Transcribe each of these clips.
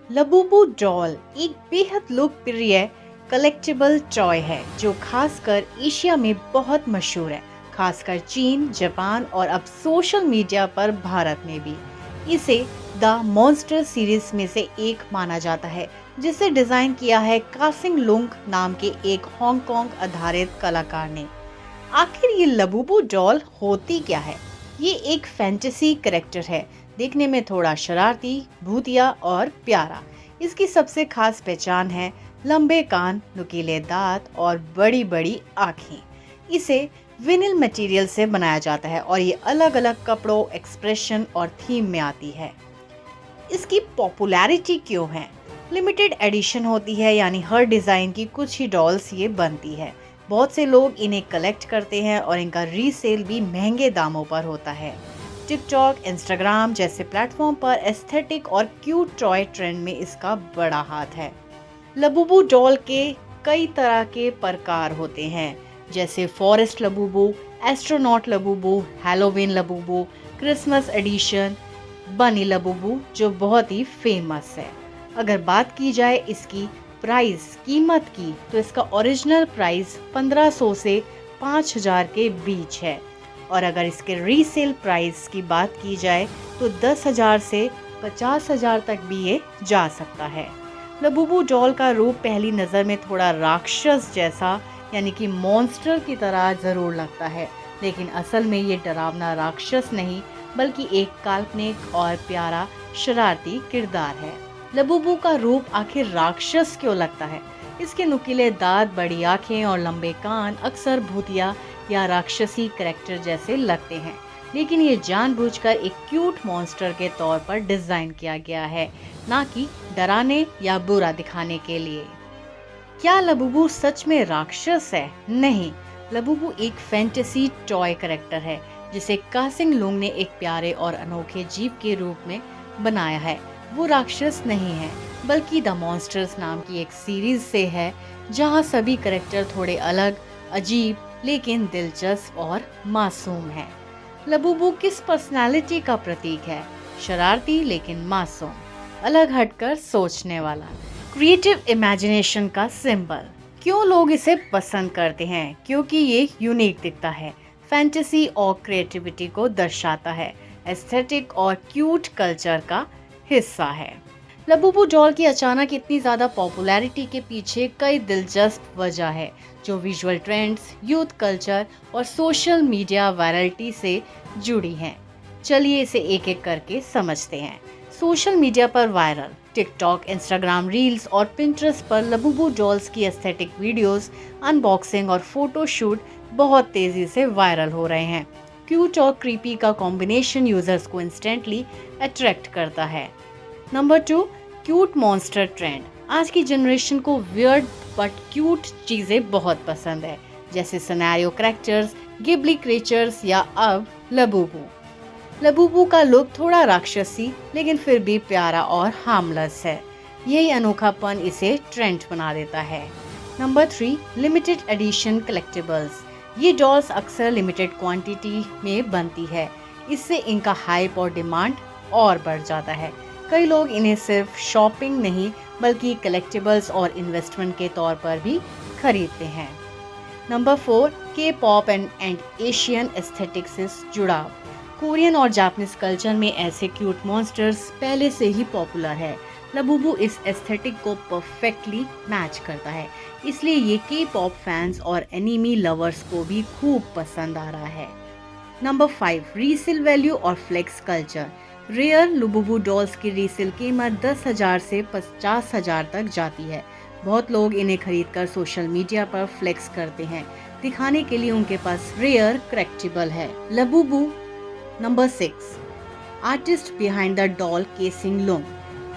Labubu doll एक बेहद लोकप्रिय कलेक्टिबल टॉय है जो खासकर एशिया में बहुत मशहूर है, खासकर चीन, जापान और अब सोशल मीडिया पर भारत में भी। इसे द मॉन्स्टर सीरीज में से एक माना जाता है, जिसे डिजाइन किया है कासिंग लुंग नाम के एक हांगकांग आधारित कलाकार ने। आखिर ये लबूबू डॉल होती क्या है? ये एक फैंटेसी कैरेक्टर है, देखने में थोड़ा शरारती, भूतिया और प्यारा। इसकी सबसे खास पहचान है लंबे कान, नुकीले दांत और बड़ी बड़ी आँखें। इसे विनिल मटेरियल से बनाया जाता है और ये अलग अलग कपड़ों, एक्सप्रेशन और थीम में आती है। इसकी पॉपुलैरिटी क्यों है? लिमिटेड एडिशन होती है, यानी हर डिज़ाइन की कुछ ही डॉल्स ये बनती है। बहुत से लोग इन्हें कलेक्ट करते हैं और इनका रीसेल भी महंगे दामों पर होता है। टिकटॉक, इंस्टाग्राम जैसे प्लेटफॉर्म पर एस्थेटिक और क्यूट टॉय ट्रेंड में इसका बड़ा हाथ है। लबूबू डॉल के कई तरह के प्रकार होते हैं, जैसे forest Labubu, astronaut Labubu, Halloween Labubu, Christmas edition, bunny Labubu जो बहुत ही फेमस है। अगर बात की जाए इसकी कीमत की, तो इसका ओरिजिनल प्राइस 1500 से 5000 के बीच है, और अगर इसके रीसेल प्राइस की बात की जाए तो 10,000 से 50,000 तक भी ये जा सकता है। लबूबू डॉल का रूप पहली नज़र में थोड़ा राक्षस जैसा, यानी कि मॉन्स्टर की तरह ज़रूर लगता है, लेकिन असल में ये डरावना राक्षस नहीं, बल्कि एक काल्पनिक और प्यारा शरारती किरदार है। लबूबू का रूप आखिर राक्षस क्यों लगता है? इसके नुकीले दांत, बड़ी आंखें और लंबे कान अक्सर भूतिया या राक्षसी कैरेक्टर जैसे लगते हैं, लेकिन ये जानबूझकर एक क्यूट मॉन्स्टर के तौर पर डिजाइन किया गया है, ना कि डराने या बुरा दिखाने के लिए। क्या लबूबू सच में राक्षस है? नहीं, लबूबू एक फैंटेसी टॉय कैरेक्टर है जिसे कासिंग लुंग ने एक प्यारे और अनोखे जीव के रूप में बनाया है। वो राक्षस नहीं है, बल्कि द मॉन्स्टर्स नाम की एक सीरीज से है, जहां सभी कैरेक्टर थोड़े अलग, अजीब लेकिन दिलचस्प और मासूम है। लबूबू किस पर्सनालिटी का प्रतीक है? शरारती लेकिन मासूम, अलग हटकर सोचने वाला, क्रिएटिव इमेजिनेशन का सिंबल। क्यों लोग इसे पसंद करते हैं? क्योंकि ये यूनिक दिखता है, फैंटेसी और क्रिएटिविटी को दर्शाता है, एस्थेटिक और क्यूट कल्चर का हिस्सा है। लबूबू डॉल की अचानक इतनी ज़्यादा पॉपुलैरिटी के पीछे कई दिलचस्प वजह है, जो विजुअल ट्रेंड्स, यूथ कल्चर और सोशल मीडिया वायरलिटी से जुड़ी हैं। चलिए इसे एक एक करके समझते हैं। सोशल मीडिया पर वायरल, टिकटॉक, इंस्टाग्राम रील्स और पिंटरेस्ट पर लबूबू डॉल्स की एस्थेटिक वीडियोस, अनबॉक्सिंग और फोटोशूट बहुत तेज़ी से वायरल हो रहे हैं। क्यूट और क्रीपी का कॉम्बिनेशन यूजर्स को इंस्टेंटली अट्रैक्ट करता है। Number 2, cute monster trend. आज की जनरेशन को वियर्ड बट क्यूट चीज़ें बहुत पसंद है, जैसे सिनेरियो कैरेक्टर्स, गिबली क्रिएचर्स या अब लबूबू। लबूबू का लुक थोड़ा राक्षसी लेकिन फिर भी प्यारा और हार्मलेस है। यही अनोखापन इसे ट्रेंड बना देता है। Number 3, limited edition collectibles. ये डॉल्स अक्सर लिमिटेड क्वांटिटी में बनती है, इससे इनका हाइप और डिमांड और बढ़ जाता है। कई लोग इन्हें सिर्फ शॉपिंग नहीं, बल्कि कलेक्टिबल्स और इन्वेस्टमेंट के तौर पर भी खरीदते हैं। नंबर 4, के पॉप एंड एशियन एस्थेटिक्स से जुड़ाव। कोरियन और जापानीज कल्चर में ऐसे क्यूट मॉन्स्टर्स पहले से ही पॉपुलर है। लबूबू इस एस्थेटिक को परफेक्टली मैच करता है, इसलिए ये के पॉप फैंस और एनिमी लवर्स को भी खूब पसंद आ रहा है। नंबर 5, रीसेल वैल्यू और flex culture. Rare Labubu dolls की रीसेल कीमत 10,000 से 50,000 तक जाती है। बहुत लोग इन्हें खरीदकर सोशल मीडिया पर फ्लेक्स करते हैं, दिखाने के लिए उनके पास रेयर कलेक्टिबल है। Labubu. Number 6, artist behind the doll Kasing Lung.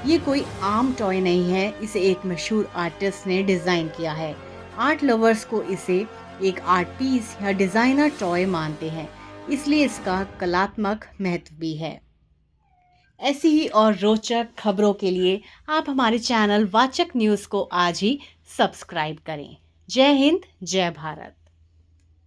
ये कोई आम टॉय नहीं है, इसे एक मशहूर आर्टिस्ट ने डिजाइन किया है। आर्ट लवर्स को इसे एक आर्ट पीस या डिजाइनर टॉय मानते हैं, इसलिए इसका कलात्मक महत्व भी है। ऐसी ही और रोचक खबरों के लिए आप हमारे चैनल वाचक न्यूज़ को आज ही सब्सक्राइब करें। जय हिंद, जय भारत।